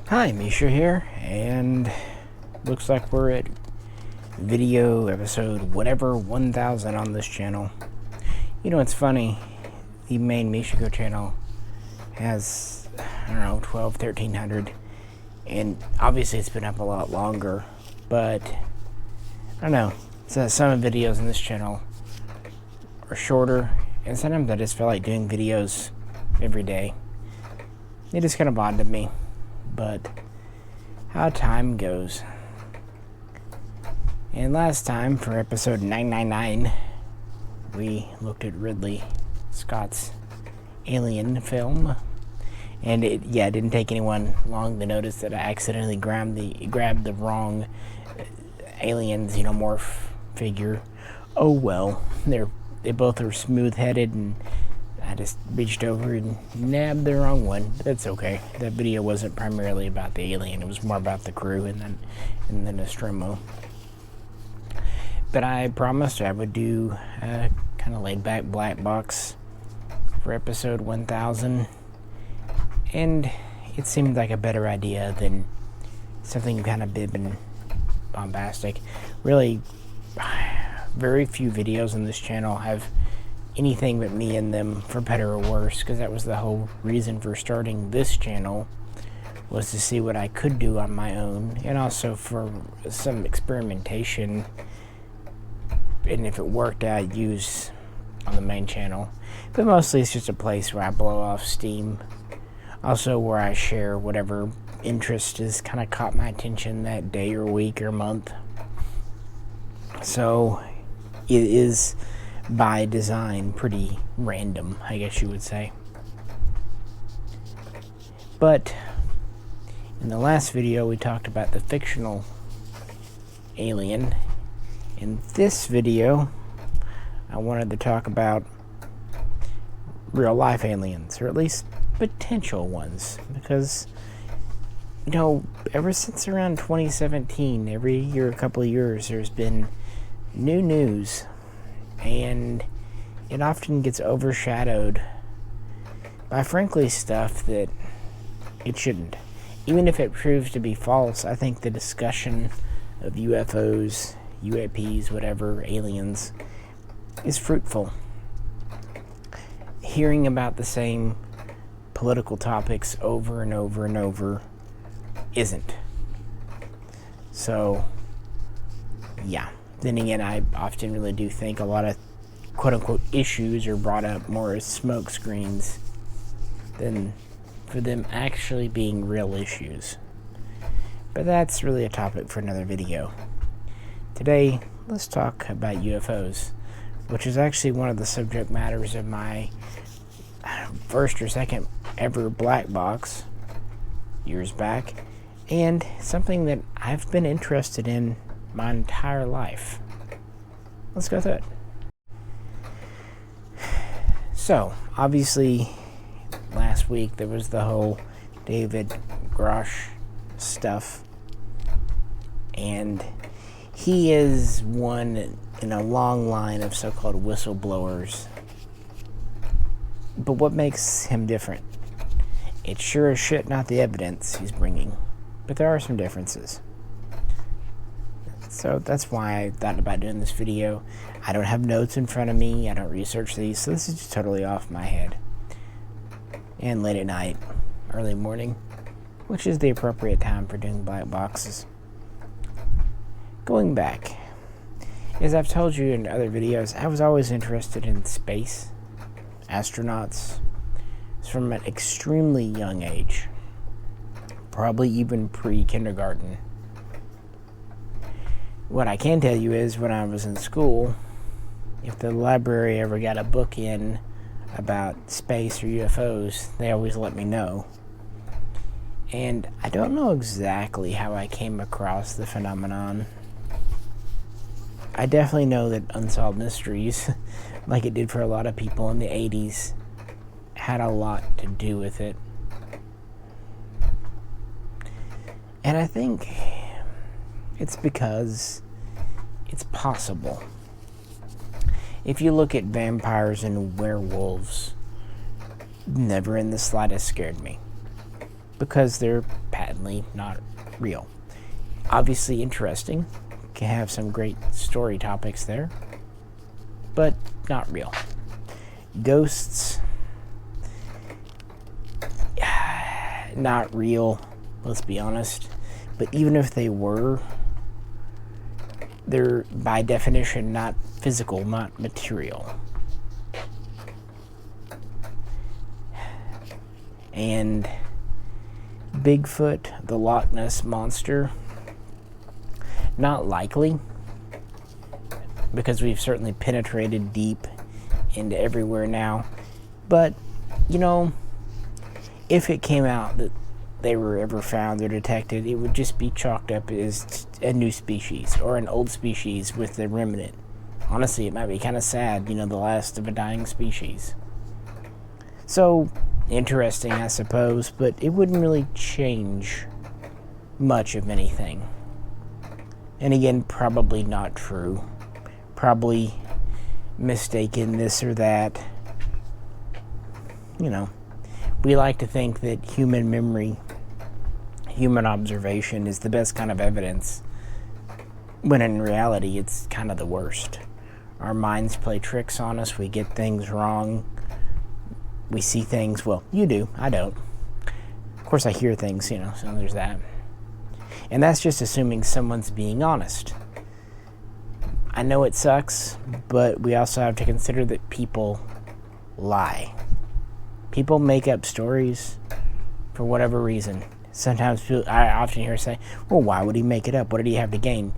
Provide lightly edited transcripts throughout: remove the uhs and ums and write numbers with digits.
Hi, Misha here, and looks like we're at video episode whatever 1000 on this channel. You know, it's funny, the main Mishaco channel has, I don't know, 1300, and obviously it's been up a lot longer, but I don't know, so some videos on this channel are shorter, and sometimes I just feel like doing videos every day. It just kind of odd to me. But how time goes. And last time, for episode 999, we looked at Ridley Scott's Alien film. And it didn't take anyone long to notice that I accidentally grabbed the wrong aliens, morph figure. Oh well, they both are smooth-headed, and I just reached over and nabbed the wrong one. But that's okay. That video wasn't primarily about the alien. It was more about the crew and then Nostromo. But I promised I would do a kind of laid-back Blackbox for episode 1000. And it seemed like a better idea than something kind of big and bombastic. Really, very few videos on this channel have anything but me in them, for better or worse, because that was the whole reason for starting this channel, was to see what I could do on my own, and also for some experimentation, and if it worked, I'd use on the main channel. But mostly it's just a place where I blow off steam, also where I share whatever interest has kind of caught my attention that day or week or month. So it is, by design, pretty random, I guess you would say. But in the last video we talked about the fictional alien. In this video I wanted to talk about real life aliens, or at least potential ones, because ever since around 2017, every year, a couple of years, there's been new news, and it often gets overshadowed by, frankly, stuff that it shouldn't. Even if it proves to be false, I think the discussion of UFOs, UAPs, whatever, aliens, is fruitful. Hearing about the same political topics over and over and over isn't. So, yeah. Then again, I often really do think a lot of quote-unquote issues are brought up more as smoke screens than for them actually being real issues. But that's really a topic for another video. Today, let's talk about UFOs, which is actually one of the subject matters of my first or second ever Blackbox years back, and something that I've been interested in my entire life. Let's go through it. So, obviously, last week there was the whole David Grusch stuff, and he is one in a long line of so-called whistleblowers. But what makes him different? It's sure as shit not the evidence he's bringing, but there are some differences. So that's why I thought about doing this video. I don't have notes in front of me, I don't research these, so this is just totally off my head. And late at night, early morning, which is the appropriate time for doing black boxes. Going back, as I've told you in other videos, I was always interested in space, astronauts, from an extremely young age, probably even pre-kindergarten. What I can tell you is, when I was in school, if the library ever got a book in about space or UFOs, they always let me know. And I don't know exactly how I came across the phenomenon. I definitely know that Unsolved Mysteries, like it did for a lot of people in the 80s, had a lot to do with it. And I think it's because it's possible. If you look at vampires and werewolves, never in the slightest scared me. because they're patently not real. Obviously interesting, can have some great story topics there, but not real. Ghosts, not real, let's be honest. But even if they were, they're by definition not physical, not material. And Bigfoot, the Loch Ness Monster, not likely, because we've certainly penetrated deep into everywhere now. But, you know, if it came out that they were ever found or detected, it would just be chalked up as a new species or an old species with a remnant. Honestly, it might be kind of sad, you know, the last of a dying species. So, interesting, I suppose, but it wouldn't really change much of anything. And again, probably not true. Probably mistaken this or that. You know, we like to think that human memory, human observation is the best kind of evidence, when in reality it's kind of the worst. Our minds play tricks on us, we get things wrong, we see things, well, you do, I don't. Of course I hear things, you know, so there's that. And that's just assuming someone's being honest. I know it sucks, but we also have to consider that people lie. People make up stories for whatever reason. Sometimes I often hear say, well, why would he make it up? What did he have to gain?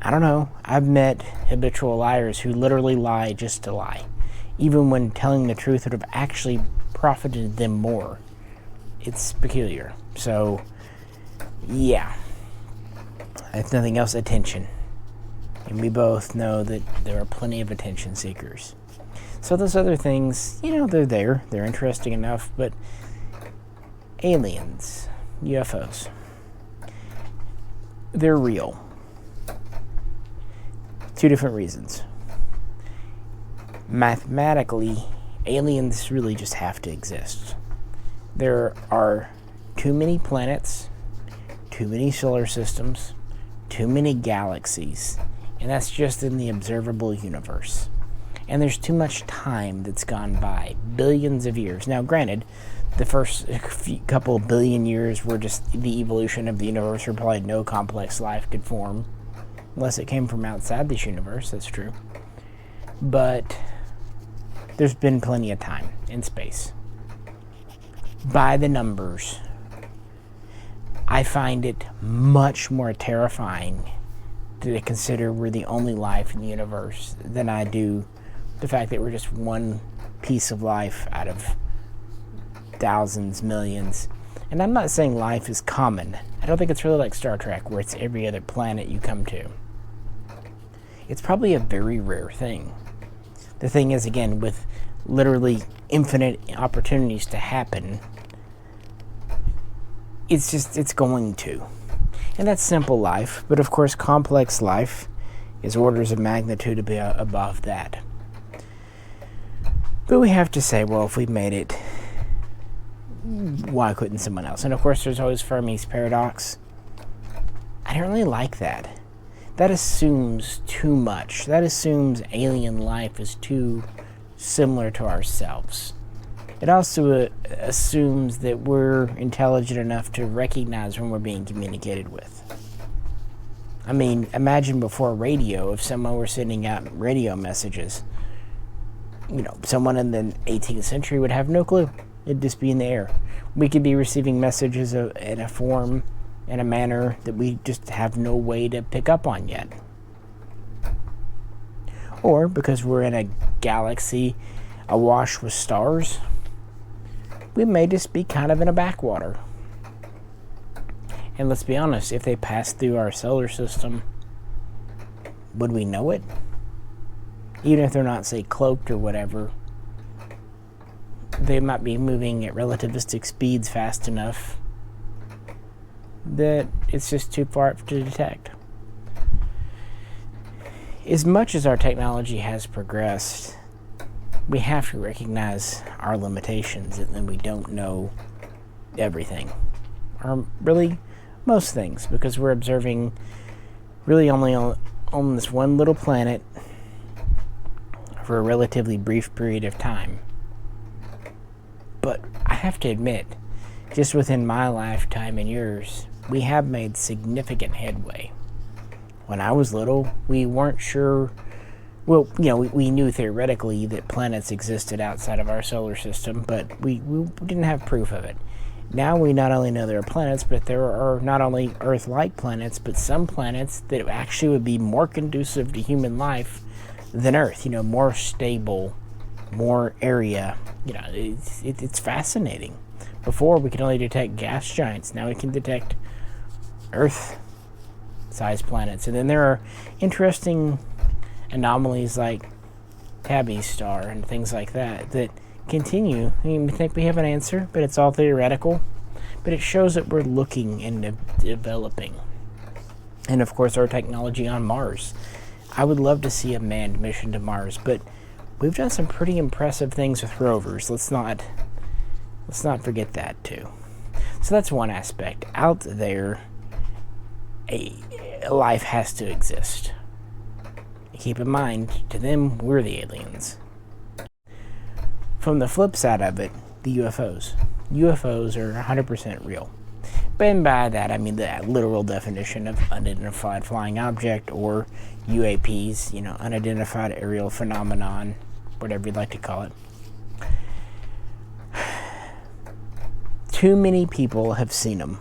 I don't know. I've met habitual liars who literally lie just to lie, even when telling the truth would have actually profited them more. It's peculiar. So, yeah. If nothing else, attention. And we both know that there are plenty of attention seekers. So those other things, you know, they're there. They're interesting enough, but aliens, UFOs, they're real. Two different reasons. Mathematically, aliens really just have to exist. There are too many planets, too many solar systems, too many galaxies, and that's just in the observable universe. And there's too much time that's gone by, billions of years. Now, granted, the first couple of billion years were just the evolution of the universe, where probably no complex life could form, unless it came from outside this universe, that's true. But there's been plenty of time in space. By the numbers, I find it much more terrifying to consider we're the only life in the universe than I do the fact that we're just one piece of life out of thousands, millions. And I'm not saying life is common. I don't think it's really like Star Trek, where it's every other planet you come to. It's probably a very rare thing. The thing is, again, with literally infinite opportunities to happen, it's going to. And that's simple life, but of course complex life is orders of magnitude above that. But we have to say, well, if we made it, why couldn't someone else? And of course there's always Fermi's paradox. I don't really like that. That assumes too much. That assumes alien life is too similar to ourselves. It also assumes that we're intelligent enough to recognize when we're being communicated with. I mean, imagine before radio, if someone were sending out radio messages, you know, someone in the 18th century would have no clue. It'd just be in the air. We could be receiving messages in a form, in a manner that we just have no way to pick up on yet. Or because we're in a galaxy awash with stars, we may just be kind of in a backwater. And let's be honest, if they passed through our solar system, would we know it? Even if they're not, say, cloaked or whatever, they might be moving at relativistic speeds fast enough that it's just too far to detect. As much as our technology has progressed, we have to recognize our limitations and that we don't know everything. or really most things, because we're observing really only on this one little planet for a relatively brief period of time. But I have to admit, just within my lifetime and yours, we have made significant headway. When I was little, we weren't sure. Well, we knew theoretically that planets existed outside of our solar system, but we didn't have proof of it. Now we not only know there are planets, but there are not only Earth-like planets, but some planets that actually would be more conducive to human life than Earth. More stable, more area. It's fascinating. Before, we could only detect gas giants. Now we can detect Earth-sized planets. And then there are interesting anomalies like Tabby's star and things like that continue. We think we have an answer, but it's all theoretical. But it shows that we're looking and developing. And of course, our technology on Mars. I would love to see a manned mission to Mars, but we've done some pretty impressive things with rovers. Let's not forget that too. So that's one aspect. Out there, a life has to exist. Keep in mind, to them, we're the aliens. From the flip side of it, the UFOs. UFOs are 100% real. And by that, I mean the literal definition of unidentified flying object, or UAPs, unidentified aerial phenomenon, whatever you'd like to call it. Too many people have seen them.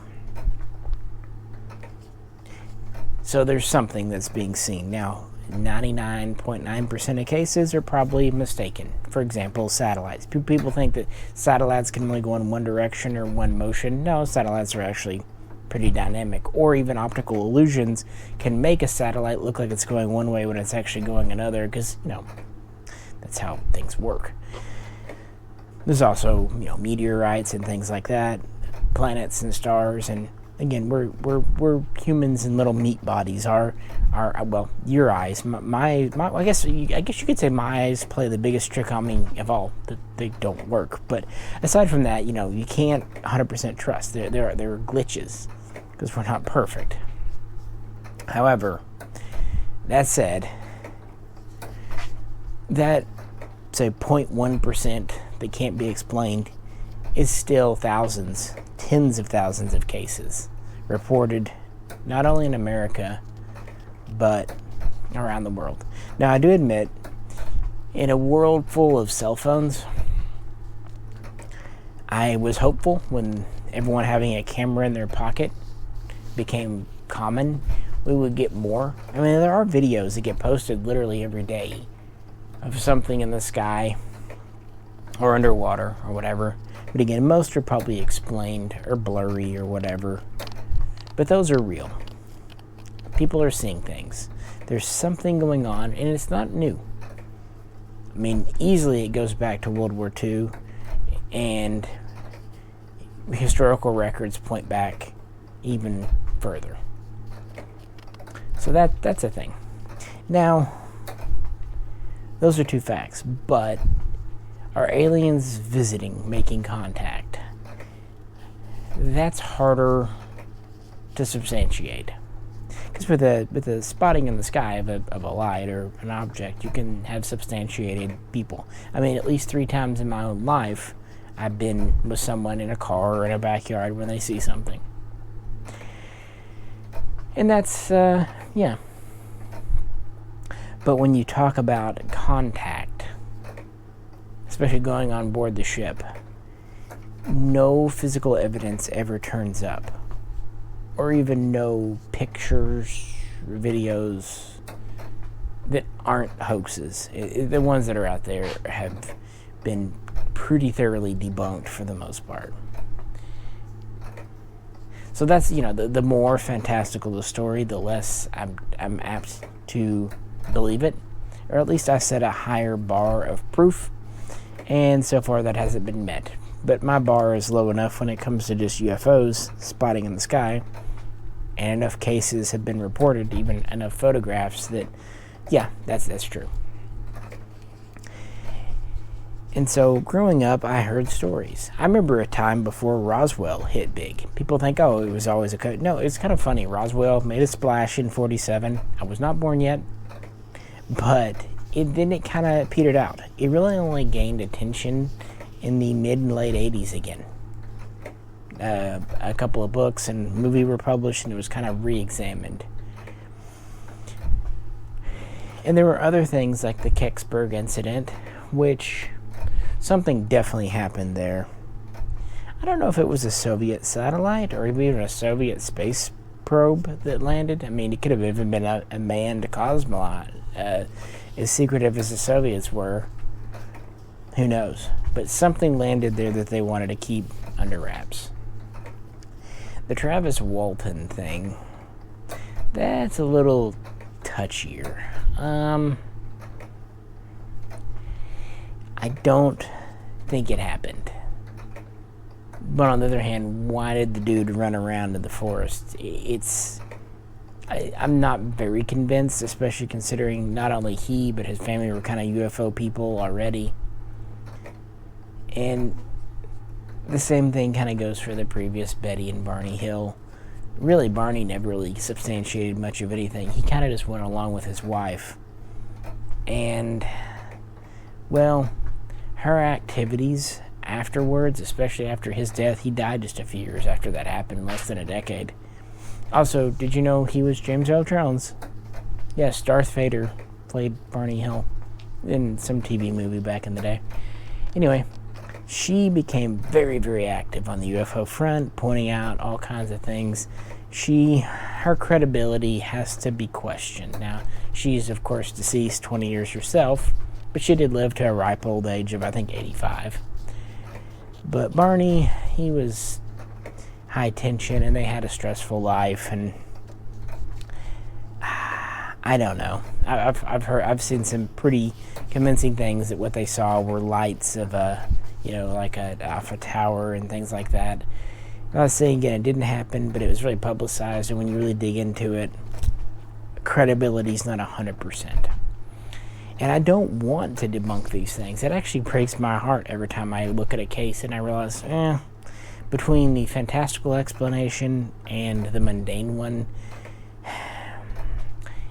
So there's something that's being seen. Now, 99.9% of cases are probably mistaken. For example, satellites. People think that satellites can only go in one direction or one motion. No, satellites are actually pretty dynamic. Or even optical illusions can make a satellite look like it's going one way when it's actually going another, because, that's how things work. There's also, meteorites and things like that, planets and stars, and again, we're humans in little meat bodies. Our your eyes, my I guess you could say my eyes play the biggest trick on me of all. They don't work. But aside from that, you can't 100% trust. There are glitches because we're not perfect. However, that said, that say 0.1% that can't be explained is still thousands, tens of thousands of cases reported, not only in America, but around the world. Now, I do admit, in a world full of cell phones, I was hopeful when everyone having a camera in their pocket became common, we would get more. I mean, there are videos that get posted literally every day of something in the sky or underwater or whatever. But again, most are probably explained or blurry or whatever. But those are real. People are seeing things. There's something going on, and it's not new. I mean, easily it goes back to World War II, and historical records point back even further. So that's a thing. Now, those are two facts, but are aliens visiting, making contact? That's harder to substantiate. Because with the spotting in the sky of a light or an object, you can have substantiated people. I mean, at least 3 times in my own life, I've been with someone in a car or in a backyard when they see something. And that's, yeah. But when you talk about contact, especially going on board the ship, no physical evidence ever turns up. Or even no pictures, videos that aren't hoaxes. The ones that are out there have been pretty thoroughly debunked for the most part. So that's, the more fantastical the story, the less I'm apt to believe it. Or at least I set a higher bar of proof, and so far that hasn't been met. But my bar is low enough when it comes to just UFOs spotting in the sky, and enough cases have been reported, even enough photographs that, yeah, that's true. And so growing up, I heard stories. I remember a time before Roswell hit big. People think, oh, it was always a... No, it's kind of funny. Roswell made a splash in 47. I was not born yet. But it kind of petered out. It really only gained attention in the mid and late 80s again. A couple of books and movie were published, and it was kind of re-examined. And there were other things like the Kecksburg incident, which something definitely happened there. I don't know if it was a Soviet satellite or even a Soviet space probe that landed. I mean, it could have even been a manned cosmonaut. As secretive as the Soviets were, who knows? But something landed there that they wanted to keep under wraps. The Travis Walton thing, that's a little touchier. I don't think it happened. But on the other hand, why did the dude run around in the forest? I'm not very convinced, especially considering not only he, but his family were kind of UFO people already. And the same thing kind of goes for the previous Betty and Barney Hill. Really, Barney never really substantiated much of anything. He kind of just went along with his wife. And, well, her activities afterwards, especially after his death, he died just a few years after that happened, less than a decade. Also, did you know he was James Earl Jones? Yes, Darth Vader played Barney Hill in some TV movie back in the day. Anyway, she became very, very active on the UFO front, pointing out all kinds of things. Her credibility has to be questioned. Now, she's, of course, deceased 20 years herself, but she did live to a ripe old age of, I think, 85. But Barney, he was high tension, and they had a stressful life, and I don't know. I've seen some pretty convincing things that what they saw were lights of like an Alpha Tower and things like that. I'm not saying again it didn't happen, but it was really publicized, and when you really dig into it, credibility's not 100%. And I don't want to debunk these things. It actually breaks my heart every time I look at a case and I realize, between the fantastical explanation and the mundane one,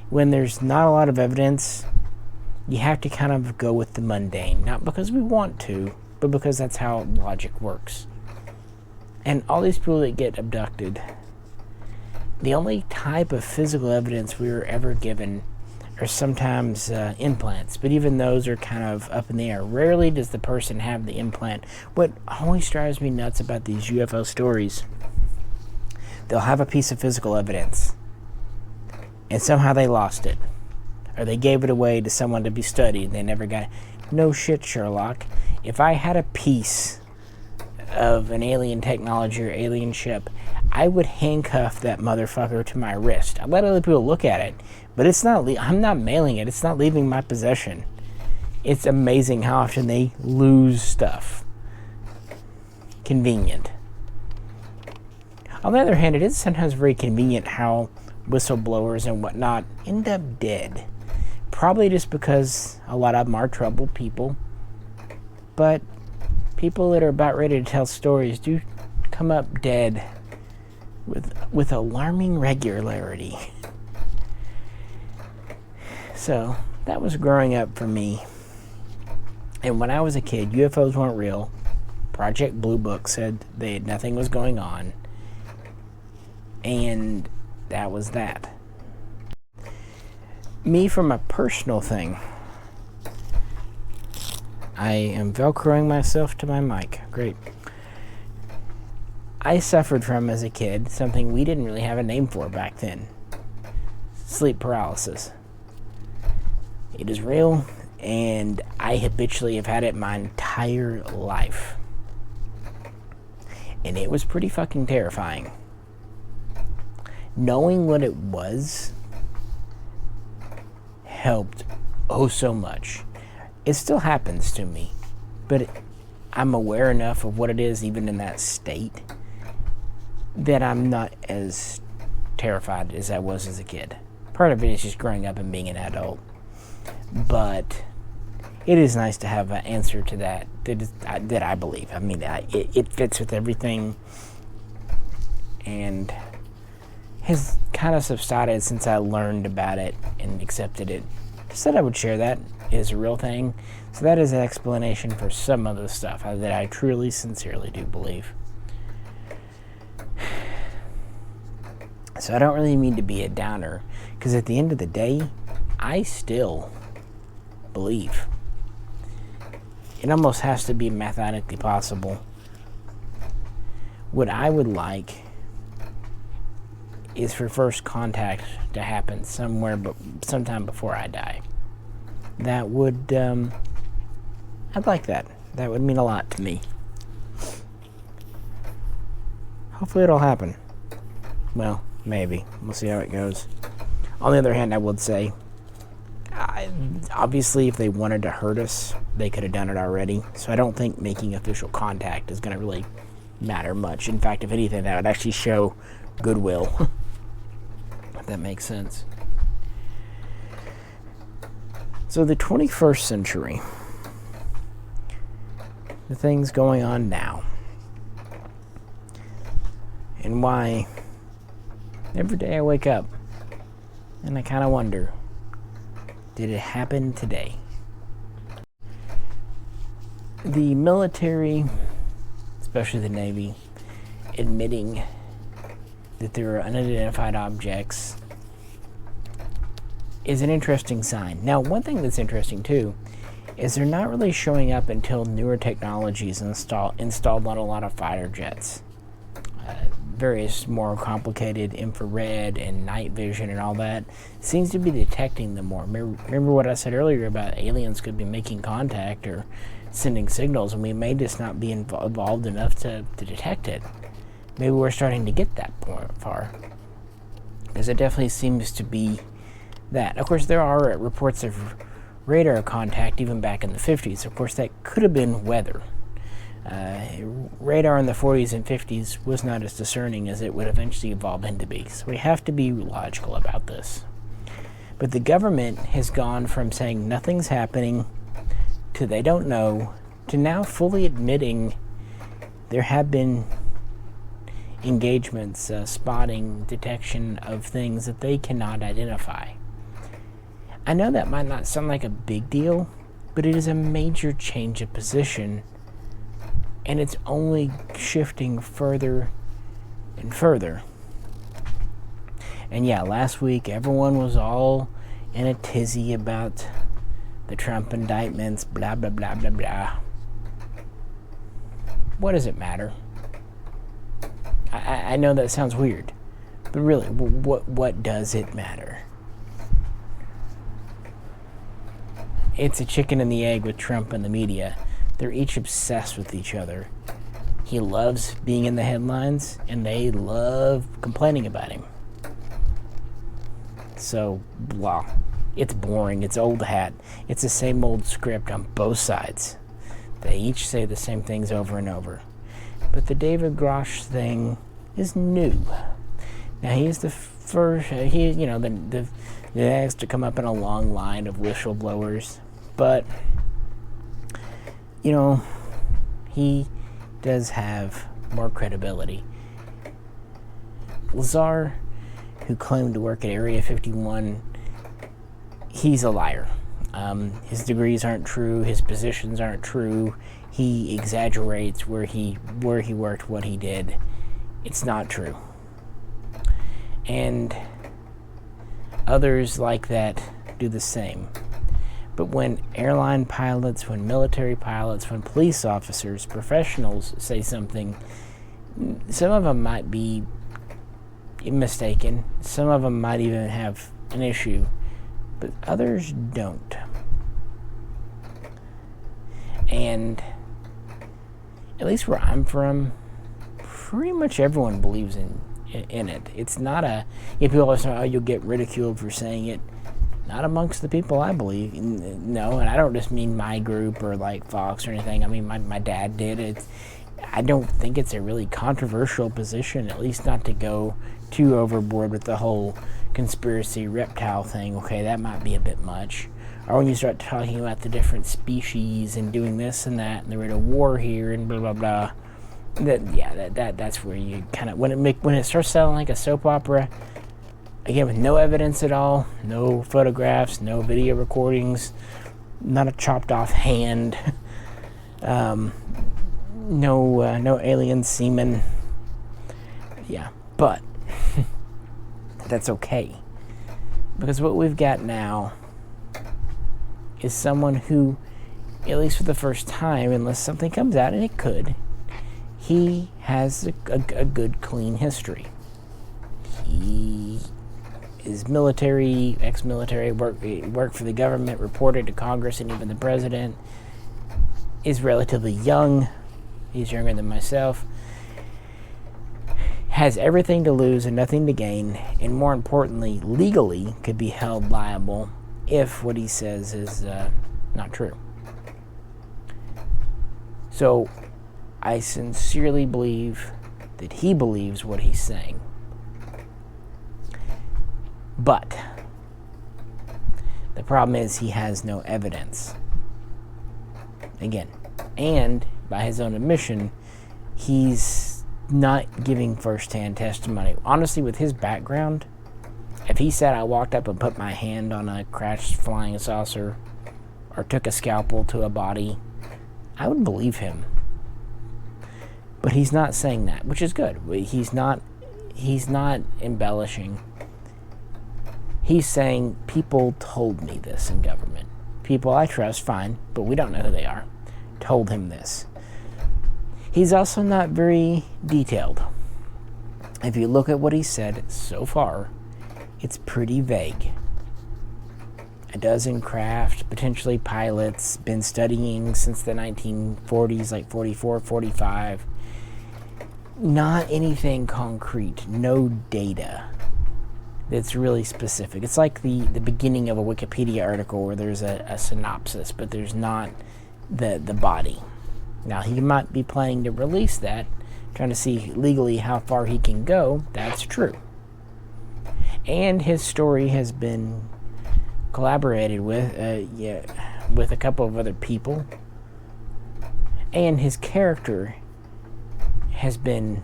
when there's not a lot of evidence, you have to kind of go with the mundane. Not because we want to, but because that's how logic works. And all these people that get abducted, the only type of physical evidence we were ever given are sometimes implants, but even those are kind of up in the air. Rarely does the person have the implant. What always drives me nuts about these UFO stories, they'll have a piece of physical evidence, and somehow they lost it, or they gave it away to someone to be studied, and they never got it. No shit, Sherlock. If I had a piece of an alien technology or alien ship, I would handcuff that motherfucker to my wrist. I'd let other people look at it, but it's not. I'm not mailing it. It's not leaving my possession. It's amazing how often they lose stuff. Convenient. On the other hand, it is sometimes very convenient how whistleblowers and whatnot end up dead. Probably just because a lot of them are troubled people. But people that are about ready to tell stories do come up dead with alarming regularity. So, that was growing up for me. And when I was a kid, UFOs weren't real. Project Blue Book said nothing was going on. And that was that. Me, from a personal thing, I am velcroing myself to my mic. Great. I suffered from, as a kid, something we didn't really have a name for back then. Sleep paralysis. It is real, and I habitually have had it my entire life. And it was pretty fucking terrifying. Knowing what it was helped oh so much. It still happens to me, but I'm aware enough of what it is, even in that state, that I'm not as terrified as I was as a kid. Part of it is just growing up and being an adult. But it is nice to have an answer to that I believe. I mean, it fits with everything, and has kind of subsided since I learned about it and accepted it. Just said I would share that is a real thing. So that is an explanation for some of the stuff that I truly, sincerely do believe. So I don't really mean to be a downer, because at the end of the day, I still believe. It almost has to be mathematically possible. What I would like is for first contact to happen sometime before I die. That would, I'd like that. That would mean a lot to me. Hopefully it'll happen. Well, maybe. We'll see how it goes. On the other hand, I would say, obviously, if they wanted to hurt us, they could have done it already. So I don't think making official contact is going to really matter much. In fact, if anything, that would actually show goodwill. If that makes sense. So the 21st century, the things going on now, and why every day I wake up and I kind of wonder, did it happen today? The military, especially the Navy, admitting that there are unidentified objects is an interesting sign. Now, one thing that's interesting too is they're not really showing up until newer technologies installed on a lot of fighter jets. Various more complicated infrared and night vision and all that seems to be detecting them more. Remember what I said earlier about aliens could be making contact or sending signals, and we may just not be evolved enough to detect it. Maybe we're starting to get that far, because it definitely seems to be that. Of course, there are reports of radar contact even back in the 50s. Of course, that could have been weather. Radar in the 40s and 50s was not as discerning as it would eventually evolve into be. So we have to be logical about this. But the government has gone from saying nothing's happening to they don't know to now fully admitting there have been engagements, spotting, detection of things that they cannot identify. I know that might not sound like a big deal, but it is a major change of position, and it's only shifting further and further. And yeah, last week everyone was all in a tizzy about the Trump indictments, blah, blah, blah, blah, blah. What does it matter? I know that sounds weird, but really, what does it matter? It's a chicken and the egg with Trump and the media. They're each obsessed with each other. He loves being in the headlines, and they love complaining about him. So, blah. It's boring. It's old hat. It's the same old script on both sides. They each say the same things over and over. But the David Grusch thing is new. Now, he is the first, the next to come up in a long line of whistleblowers. But, he does have more credibility. Lazar, who claimed to work at Area 51, he's a liar. His degrees aren't true. His positions aren't true. He exaggerates where he worked, what he did. It's not true. And others like that do the same. But when airline pilots, when military pilots, when police officers, professionals say something, some of them might be mistaken. Some of them might even have an issue. But others don't. And at least where I'm from, pretty much everyone believes in it. It's not people always say, you'll get ridiculed for saying it. Not amongst the people I believe. No, and I don't just mean my group or like Fox or anything. I mean, my dad did it. I don't think it's a really controversial position, at least not to go too overboard with the whole conspiracy reptile thing. Okay, that might be a bit much. or when you start talking about the different species and doing this and that, and they're in a war here and blah blah blah, that's where you kind of, when it starts sounding like a soap opera, again with no evidence at all, no photographs, no video recordings, not a chopped off hand, no alien semen. Yeah, but that's okay, because what we've got now is someone who, at least for the first time, unless something comes out, and it could, he has a good, clean history. He is military, ex-military, worked for the government, reported to Congress and even the president, is relatively young. He's younger than myself. Has everything to lose and nothing to gain, and more importantly, legally could be held liable if what he says is not true. So I sincerely believe that he believes what he's saying. But the problem is he has no evidence. Again, and by his own admission, he's not giving first-hand testimony. Honestly, with his background, if he said I walked up and put my hand on a crashed flying saucer or took a scalpel to a body, I would believe him. But he's not saying that, which is good. He's not embellishing. He's saying people told me this in government. People I trust, fine, but we don't know who they are, told him this. He's also not very detailed. If you look at what he said so far, it's pretty vague. A dozen craft, potentially pilots, been studying since the 1940s, like 44, 45. Not anything concrete, no data that's really specific. It's like the beginning of a Wikipedia article where there's a synopsis, but there's not the body. Now, he might be planning to release that, trying to see legally how far he can go. That's true. And his story has been collaborated with a couple of other people. And his character has been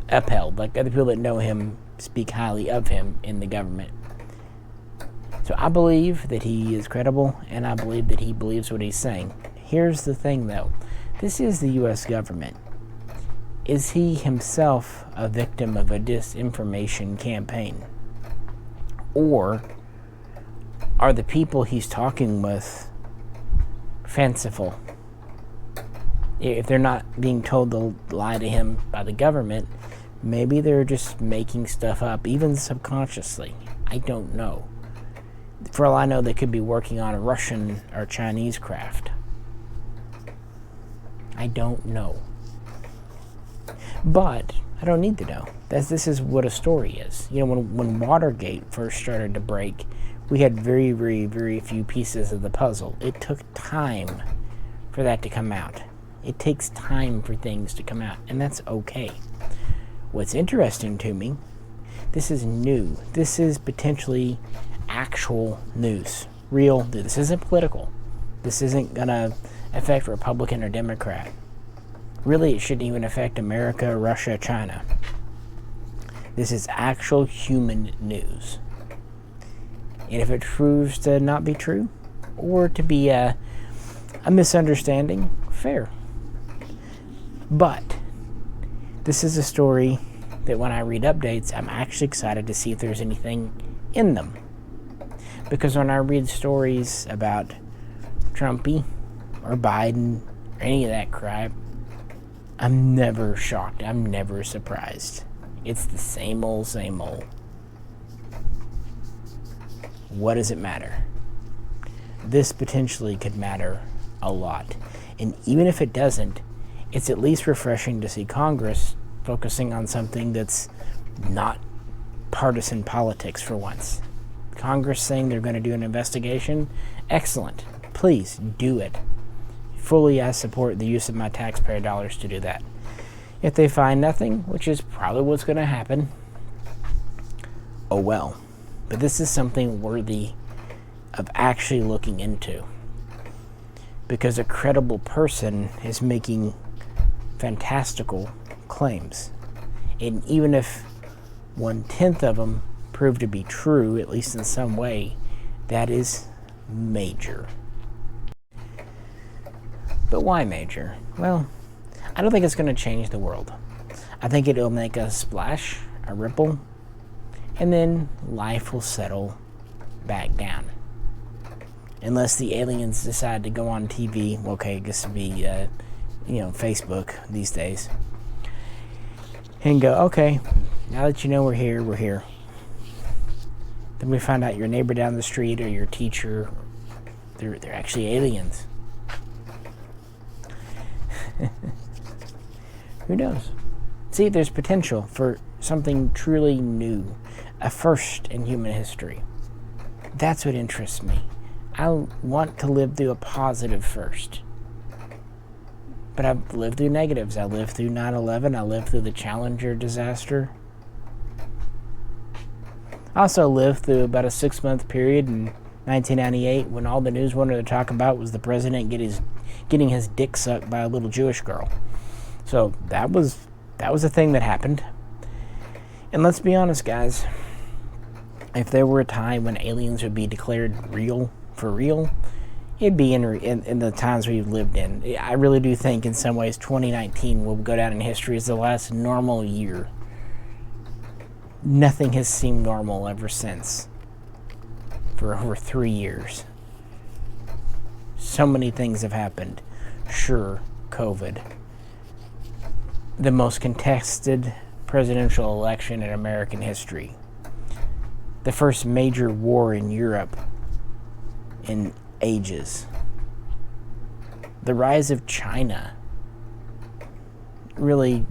upheld. Like, other people that know him speak highly of him in the government. So I believe that he is credible, and I believe that he believes what he's saying. Here's the thing, though. This is the U.S. government. Is he himself a victim of a disinformation campaign? Or are the people he's talking with fanciful? If they're not being told to lie to him by the government, maybe they're just making stuff up, even subconsciously. I don't know. For all I know, they could be working on a Russian or Chinese craft. I don't know. But I don't need to know. This is what a story is. You know, when Watergate first started to break, we had very, very, very few pieces of the puzzle. It took time for that to come out. It takes time for things to come out, and that's okay. What's interesting to me, this is new. This is potentially actual news. Real news. This isn't political. This isn't going to affect Republican or Democrat. Really, it shouldn't even affect America, Russia, China. This is actual human news. And if it proves to not be true, or to be a misunderstanding, fair. But this is a story that when I read updates, I'm actually excited to see if there's anything in them. Because when I read stories about Trumpy or Biden or any of that crap, I'm never shocked. I'm never surprised. It's the same old, same old. What does it matter? This potentially could matter a lot. And even if it doesn't, it's at least refreshing to see Congress focusing on something that's not partisan politics for once. Congress saying they're going to do an investigation, excellent. Please do it. Fully, I support the use of my taxpayer dollars to do that. If they find nothing, which is probably what's going to happen, oh well. But this is something worthy of actually looking into. Because a credible person is making fantastical claims. And even if 1/10 of them prove to be true, at least in some way, that is major. But why major? Well, I don't think it's going to change the world. I think it'll make a splash, a ripple, and then life will settle back down. Unless the aliens decide to go on TV. Okay, I guess it'd be, Facebook these days. And go, okay, now that you know we're here, we're here. Then we find out your neighbor down the street or your teacher, they're actually aliens. Who knows? See, there's potential for something truly new, a first in human history. That's what interests me. I want to live through a positive first. But I've lived through negatives. I lived through 9/11. I lived through the Challenger disaster. I also lived through about a 6-month period in 1998 when all the news wanted to talk about was the president getting his dick sucked by a little Jewish girl. So that was a thing that happened. And let's be honest, guys. If there were a time when aliens would be declared real, for real, it'd be in the times we've lived in. I really do think in some ways 2019 will go down in history as the last normal year. Nothing has seemed normal ever since. For over 3 years. So many things have happened. Sure, COVID. The most contested presidential election in American history. The first major war in Europe in ages. The rise of China. Really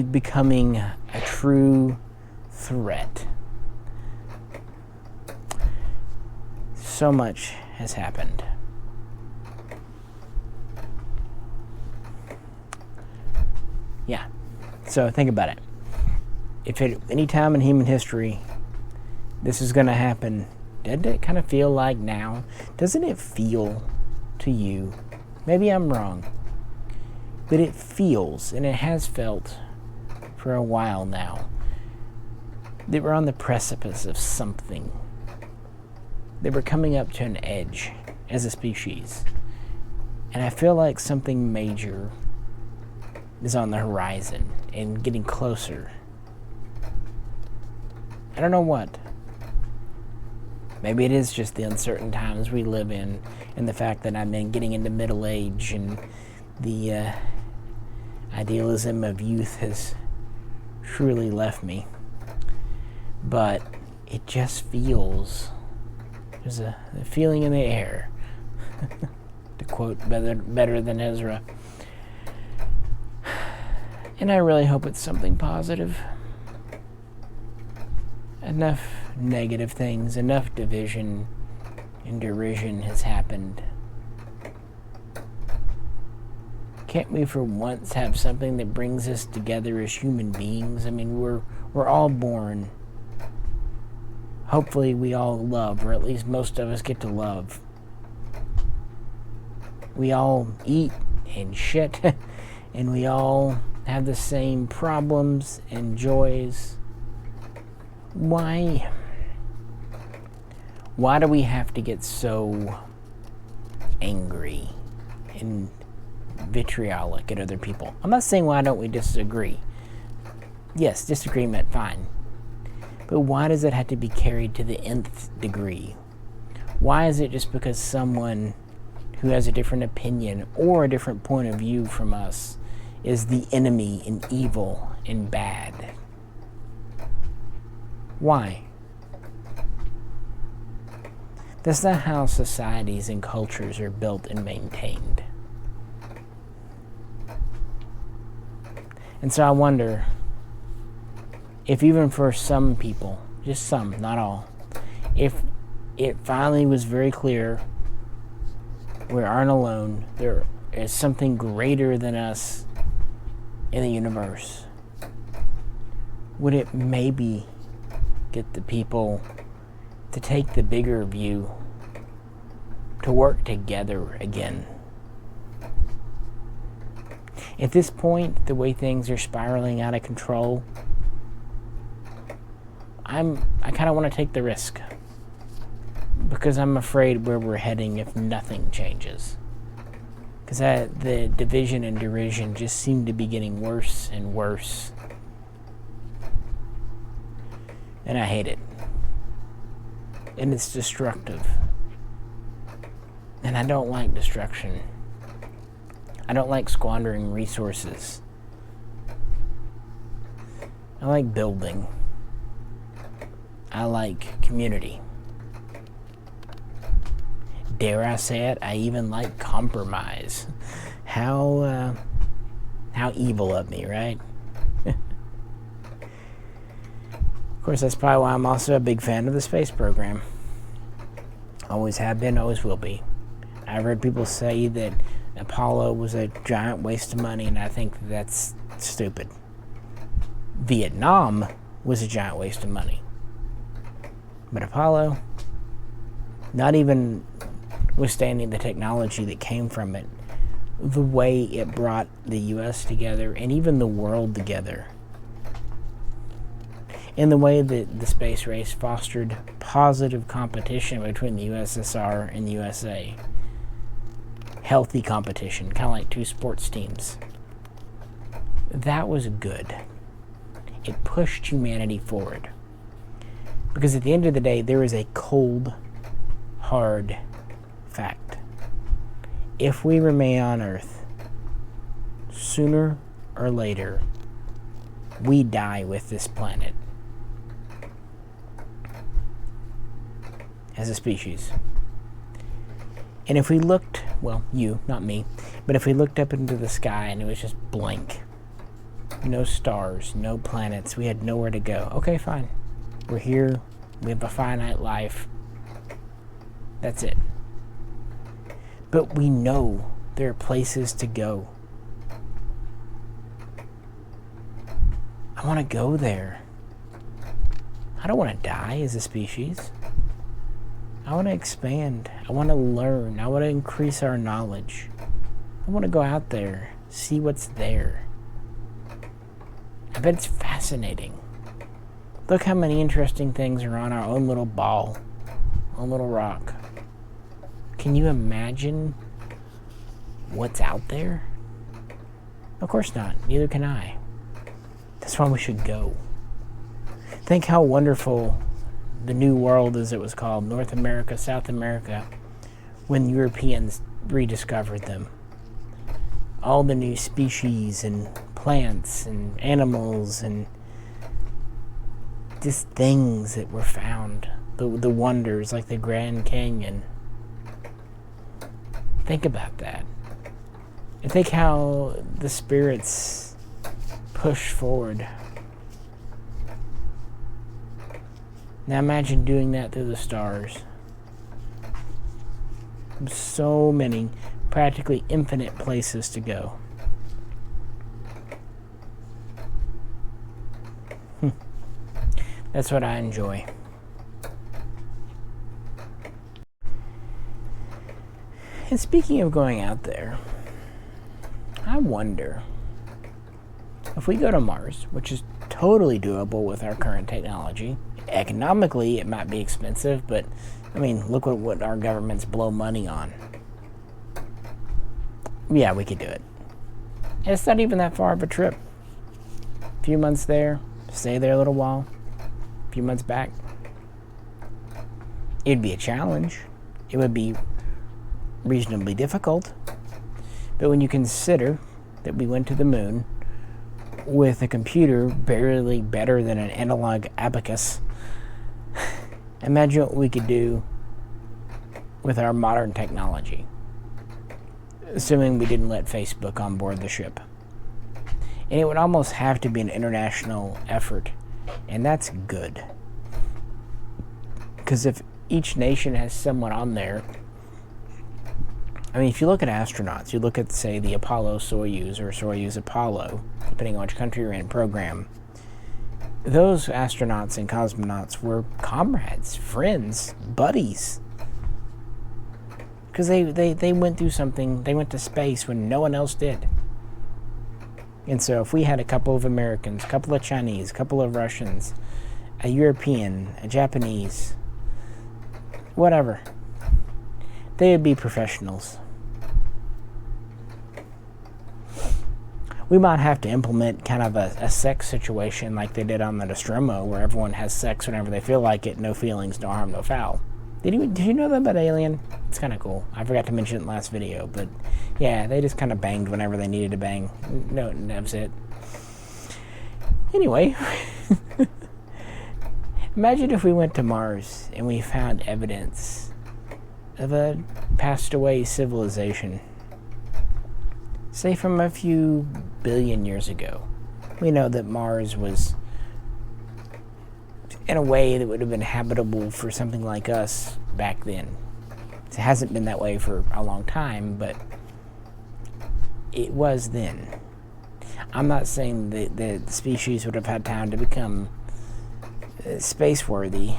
becoming a true threat. So much has happened. Yeah. So think about it. If at any time in human history this is going to happen, doesn't it kind of feel like now? Doesn't it feel to you, maybe I'm wrong, but it feels, and it has felt for a while now, that we're on the precipice of something. That we're coming up to an edge as a species. And I feel like something major is on the horizon and getting closer. I don't know what. Maybe it is just the uncertain times we live in and the fact that I'm getting into middle age and the idealism of youth has truly left me. But it just feels, there's a feeling in the air, to quote better than Ezra. And I really hope it's something positive. Enough negative things, enough division and derision has happened. Can't we for once have something that brings us together as human beings? I mean, we're all born. Hopefully we all love, or at least most of us get to love. We all eat and shit, and we all have the same problems and joys. Why do we have to get so angry and vitriolic at other people? I'm not saying why don't we disagree. Yes, disagreement, fine. But why does it have to be carried to the nth degree? Why is it just because someone who has a different opinion or a different point of view from us is the enemy and evil and bad? Why? That's not how societies and cultures are built and maintained. And so I wonder if even for some people, just some, not all, if it finally was very clear we aren't alone, there is something greater than us in the universe, would it maybe get the people to take the bigger view, to work together again. At this point, the way things are spiraling out of control, I kind of want to take the risk, because I'm afraid where we're heading if nothing changes. Because the division and derision just seem to be getting worse and worse. And I hate it. And it's destructive. And I don't like destruction. I don't like squandering resources. I like building. I like community. Dare I say it, I even like compromise. How evil of me, right? Of course, that's probably why I'm also a big fan of the space program. Always have been, always will be. I've heard people say that Apollo was a giant waste of money, and I think that's stupid. Vietnam was a giant waste of money. But Apollo, not even withstanding the technology that came from it, the way it brought the U.S. together and even the world together, and the way that the space race fostered positive competition between the USSR and the USA. Healthy competition, kind of like two sports teams. That was good. It pushed humanity forward. Because at the end of the day, there is a cold, hard fact. If we remain on Earth, sooner or later, we die with this planet. As a species. And if we looked, well, you, not me, but if we looked up into the sky and it was just blank, no stars, no planets, we had nowhere to go. Okay, fine. We're here. We have a finite life. That's it. But we know there are places to go. I want to go there. I don't want to die as a species. I want to expand. I want to learn. I want to increase our knowledge. I want to go out there, see what's there. I bet it's fascinating. Look how many interesting things are on our own little ball, own little rock. Can you imagine what's out there? Of course not. Neither can I. That's why we should go. Think how wonderful the New World, as it was called, North America, South America, when Europeans rediscovered them. All the new species and plants and animals and just things that were found. The wonders like the Grand Canyon. Think about that. And think how the spirits push forward. Now imagine doing that through the stars. So many, practically infinite places to go. That's what I enjoy. And speaking of going out there, I wonder if we go to Mars, which is totally doable with our current technology. Economically, it might be expensive, but I mean, look what our governments blow money on. Yeah, we could do it. And it's not even that far of a trip. A few months there, stay there a little while, a few months back. It'd be a challenge. It would be reasonably difficult. But when you consider that we went to the moon with a computer barely better than an analog abacus, imagine what we could do with our modern technology, assuming we didn't let Facebook on board the ship. And it would almost have to be an international effort, and that's good. Because if each nation has someone on there, I mean, if you look at astronauts, you look at, say, the Apollo Soyuz or Soyuz Apollo, depending on which country you're in, program, those astronauts and cosmonauts were comrades, friends, buddies. Because they went through something, they went to space when no one else did. And so if we had a couple of Americans, a couple of Chinese, a couple of Russians, a European, a Japanese, whatever, they would be professionals. We might have to implement kind of a sex situation like they did on the Nostromo, where everyone has sex whenever they feel like it, no feelings, no harm, no foul. Did you know that about Alien? It's kind of cool. I forgot to mention it in the last video, but yeah, they just kind of banged whenever they needed to bang. No, that was it. Anyway, imagine if we went to Mars and we found evidence of a passed away civilization. Say from a few billion years ago. We know that Mars was in a way that would have been habitable for something like us back then. It hasn't been that way for a long time, but it was then. I'm not saying that the species would have had time to become space-worthy,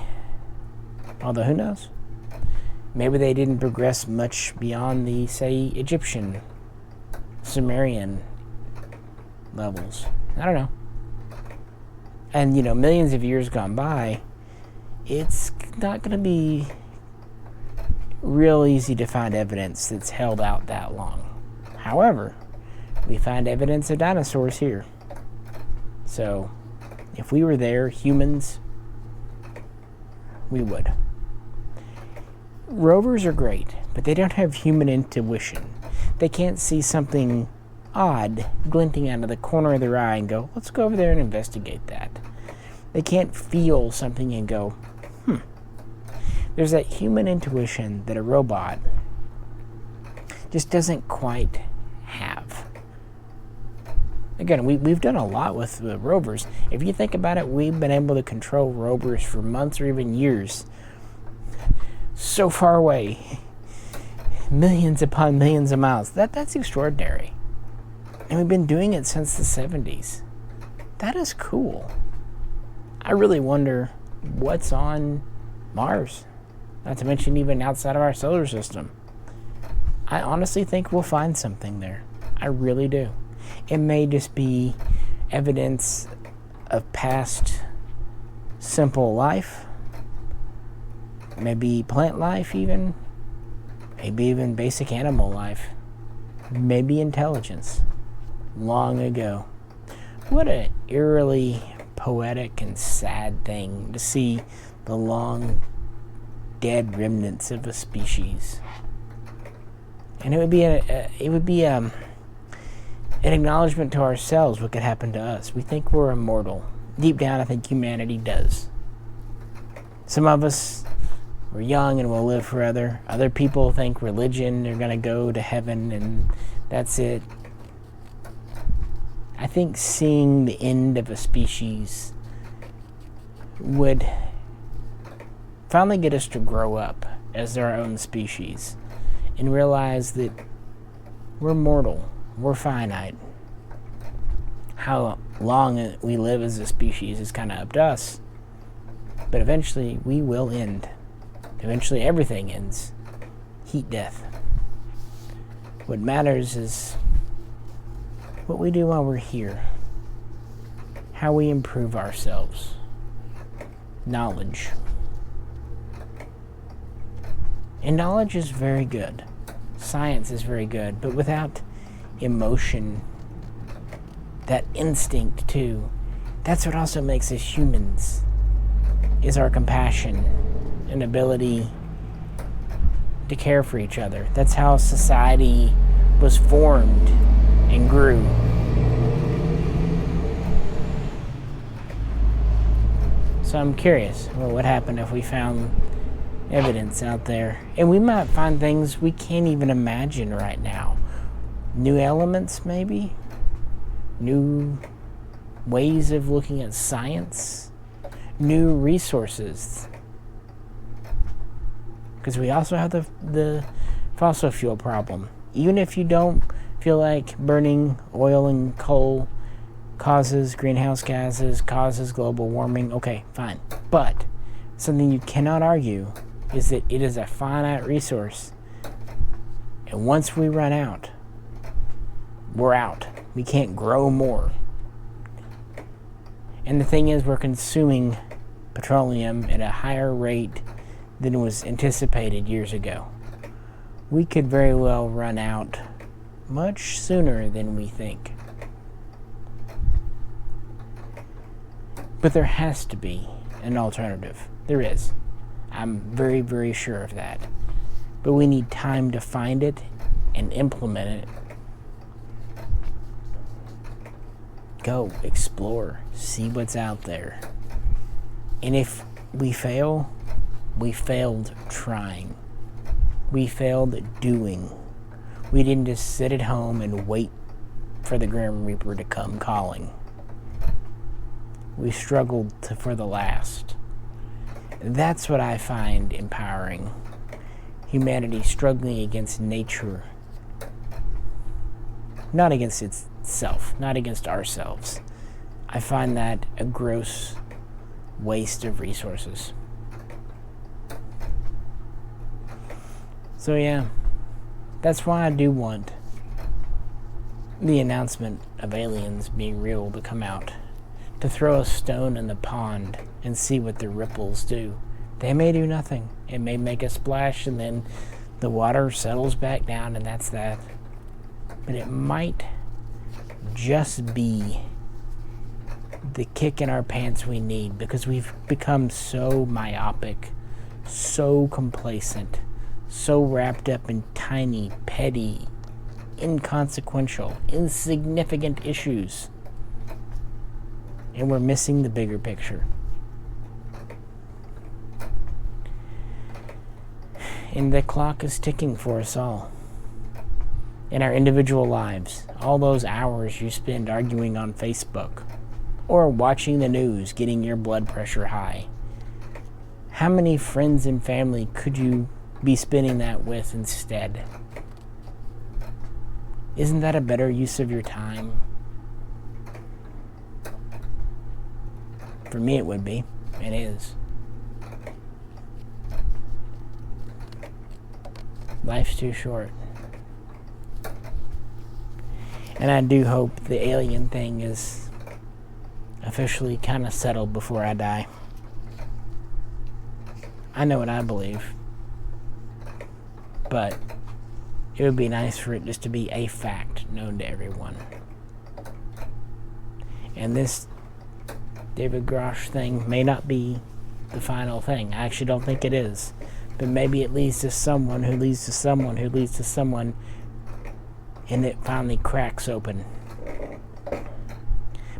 although who knows? Maybe they didn't progress much beyond the, say, Egyptian, Sumerian levels. I don't know. And, millions of years gone by, it's not going to be real easy to find evidence that's held out that long. However, we find evidence of dinosaurs here. So, if we were there, humans, we would. Rovers are great, but they don't have human intuition. They can't see something odd glinting out of the corner of their eye and go, let's go over there and investigate that. They can't feel something and go, There's that human intuition that a robot just doesn't quite have. Again, we've done a lot with the rovers. If you think about it, we've been able to control rovers for months or even years. So far away. Millions upon millions of miles. That's extraordinary. And we've been doing it since the 70s. That is cool. I really wonder what's on Mars. Not to mention even outside of our solar system. I honestly think we'll find something there. I really do. It may just be evidence of past simple life. Maybe plant life even. Maybe even basic animal life. Maybe intelligence. Long ago. What an eerily poetic and sad thing to see the long dead remnants of a species. And it would be an acknowledgement to ourselves what could happen to us. We think we're immortal. Deep down, I think humanity does. Some of us, we're young and we'll live forever. Other people think religion, they're going to go to heaven and that's it. I think seeing the end of a species would finally get us to grow up as our own species and realize that we're mortal, we're finite. How long we live as a species is kind of up to us, but eventually we will end. Eventually everything ends. Heat death. What matters is what we do while we're here. How we improve ourselves. Knowledge. And knowledge is very good. Science is very good, but without emotion, that instinct too, that's what also makes us humans, is our compassion and ability to care for each other. That's how society was formed and grew. So I'm curious, what would happen if we found evidence out there? And we might find things we can't even imagine right now. New elements, maybe? New ways of looking at science? New resources? Because we also have the fossil fuel problem. Even if you don't feel like burning oil and coal causes greenhouse gases, causes global warming. Okay, fine. But something you cannot argue is that it is a finite resource. And once we run out, we're out. We can't grow more. And the thing is, we're consuming petroleum at a higher rate than was anticipated years ago. We could very well run out much sooner than we think. But there has to be an alternative. There is. I'm very, very sure of that. But we need time to find it and implement it. Go, explore, see what's out there. And if we fail, we failed trying. We failed doing. We didn't just sit at home and wait for the Grim Reaper to come calling. We struggled for the last. That's what I find empowering. Humanity struggling against nature. Not against itself, not against ourselves. I find that a gross waste of resources. So yeah, that's why I do want the announcement of aliens being real to come out. To throw a stone in the pond and see what the ripples do. They may do nothing. It may make a splash and then the water settles back down and that's that. But it might just be the kick in our pants we need, because we've become so myopic, so complacent, so wrapped up in tiny, petty, inconsequential, insignificant issues. And we're missing the bigger picture. And the clock is ticking for us all. In our individual lives, all those hours you spend arguing on Facebook or watching the news, getting your blood pressure high. How many friends and family could you be spending that with instead? Isn't that a better use of your time? For me it would be. It is. Life's too short. And I do hope the alien thing is officially kind of settled before I die. I know what I believe. But it would be nice for it just to be a fact known to everyone. And this David Grusch thing may not be the final thing. I actually don't think it is. But maybe it leads to someone who leads to someone who leads to someone, and it finally cracks open.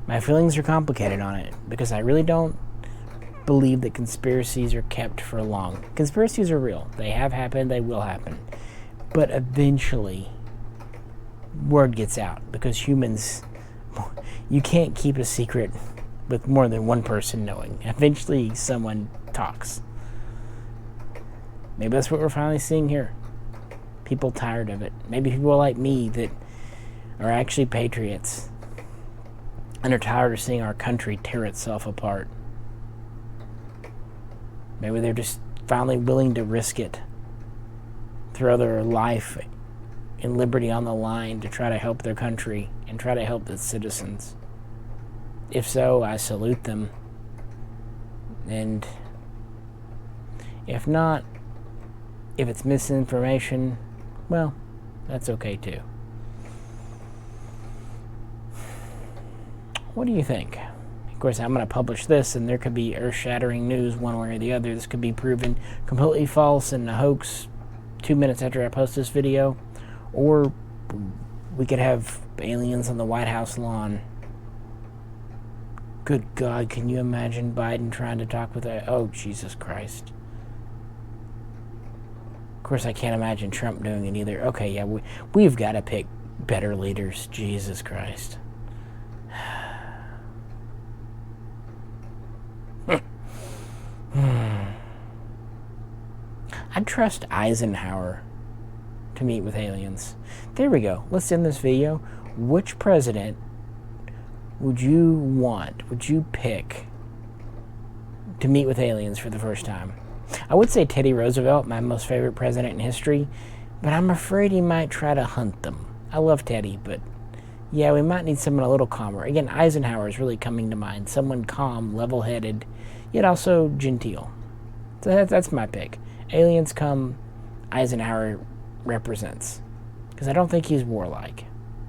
My feelings are complicated on it, because I really don't believe that conspiracies are kept for long. Conspiracies are real. They have happened, they will happen. But eventually, word gets out, because humans, you can't keep a secret with more than one person knowing. Eventually, someone talks. Maybe that's what we're finally seeing here. People tired of it. Maybe people like me that are actually patriots and are tired of seeing our country tear itself apart. Maybe they're just finally willing to risk it, throw their life and liberty on the line to try to help their country and try to help its citizens. If so, I salute them. And if not, if it's misinformation, well, that's okay too. What do you think? Of course, I'm going to publish this, and there could be earth-shattering news one way or the other. This could be proven completely false and a hoax 2 minutes after I post this video. Or we could have aliens on the White House lawn. Good God, can you imagine Biden trying to talk with a... Oh, Jesus Christ. Of course, I can't imagine Trump doing it either. Okay, yeah, we've got to pick better leaders. Jesus Christ. I'd trust Eisenhower to meet with aliens. There we go. Let's end this video. Which president would you pick to meet with aliens for the first time? I would say Teddy Roosevelt, my most favorite president in history, but I'm afraid he might try to hunt them. I love Teddy, but yeah, we might need someone a little calmer. Again, Eisenhower is really coming to mind. Someone calm, level-headed, yet also genteel. So that's my pick. Aliens come, Eisenhower represents. Because I don't think he's warlike.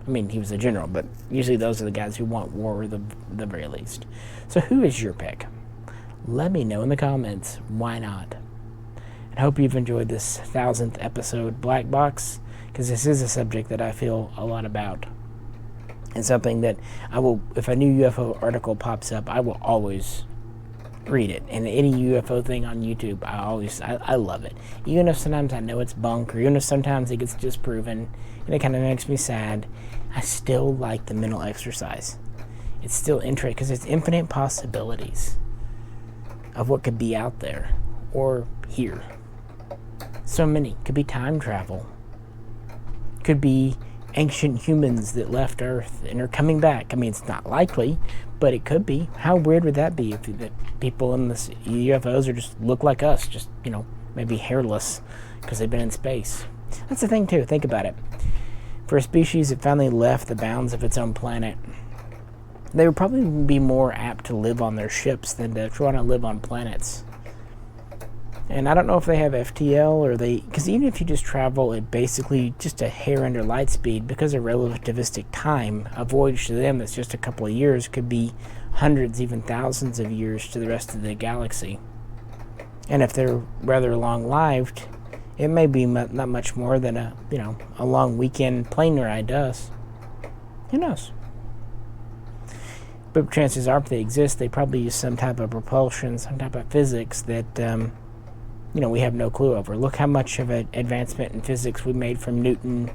I mean, he was a general, but usually those are the guys who want war at the very least. So who is your pick? Let me know in the comments. Why not? And hope you've enjoyed this 1000th episode Blackbox, because this is a subject that I feel a lot about. And something that I will, if a new UFO article pops up, I will always read it. And any UFO thing on YouTube, I love it. Even if sometimes I know it's bunk, or even if sometimes it gets disproven, and it kind of makes me sad, I still like the mental exercise. It's still interesting, because it's infinite possibilities of what could be out there, or here. So many. Could be time travel. Could be ancient humans that left Earth and are coming back. I mean, it's not likely, but it could be. How weird would that be if the people in the UFOs are just look like us, just, maybe hairless because they've been in space. That's the thing, too. Think about it. For a species that finally left the bounds of its own planet, they would probably be more apt to live on their ships than to try to live on planets. And I don't know if they have FTL or because even if you just travel at basically just a hair under light speed, because of relativistic time, a voyage to them that's just a couple of years could be hundreds, even thousands of years to the rest of the galaxy. And if they're rather long-lived, it may be not much more than a long weekend plane ride to us. Who knows? But chances are, if they exist, they probably use some type of propulsion, some type of physics that we have no clue over. Look how much of an advancement in physics we made from Newton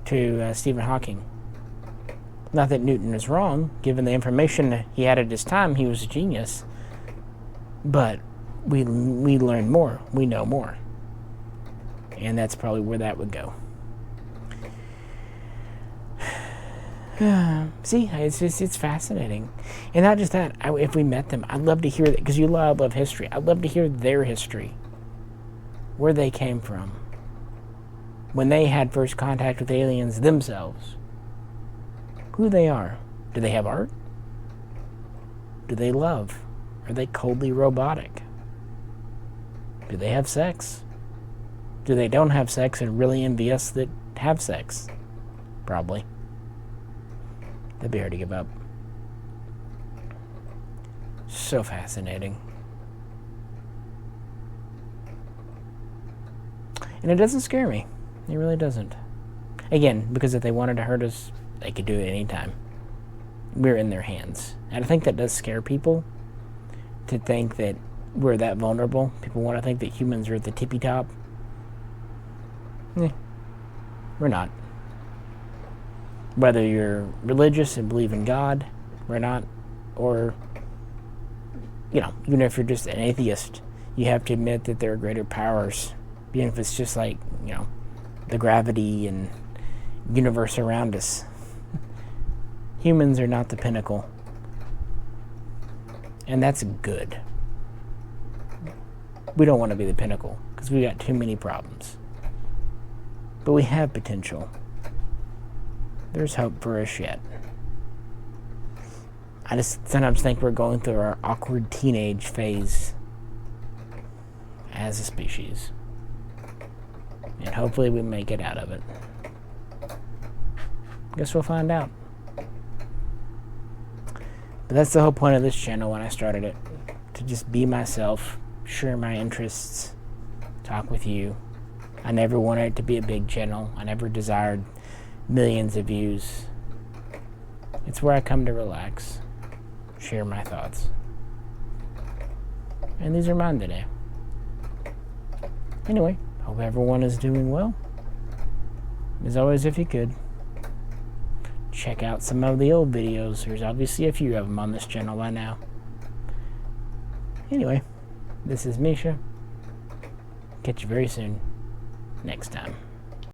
to Stephen Hawking. Not that Newton is wrong, given the information he had at his time, he was a genius. But we learn more, we know more. And that's probably where that would go. See, it's fascinating. And not just that, if we met them, I'd love to hear that, because you love history. I'd love to hear their history. Where they came from. When they had first contact with aliens themselves. Who they are. Do they have art? Do they love? Are they coldly robotic? Do they have sex? Do they don't have sex and really envy us that have sex? Probably. They'd be hard to give up. So fascinating. And it doesn't scare me. It really doesn't. Again, because if they wanted to hurt us, they could do it anytime. We're in their hands. And I think that does scare people, to think that we're that vulnerable. People want to think that humans are at the tippy top. We're not. Whether you're religious and believe in God, we're not. Or, even if you're just an atheist, you have to admit that there are greater powers. Even if it's just like, the gravity and universe around us. Humans are not the pinnacle. And that's good. We don't want to be the pinnacle, because we got too many problems. But we have potential. There's hope for us yet. I just sometimes think we're going through our awkward teenage phase as a species. And hopefully we make it out of it. Guess we'll find out. But that's the whole point of this channel when I started it. To just be myself, share my interests, talk with you. I never wanted it to be a big channel. I never desired millions of views. It's where I come to relax, share my thoughts. And these are mine today. Anyway. Hope everyone is doing well. As always, if you could, check out some of the old videos. There's obviously a few of them on this channel by now. Anyway, this is Misha. Catch you very soon. Next time.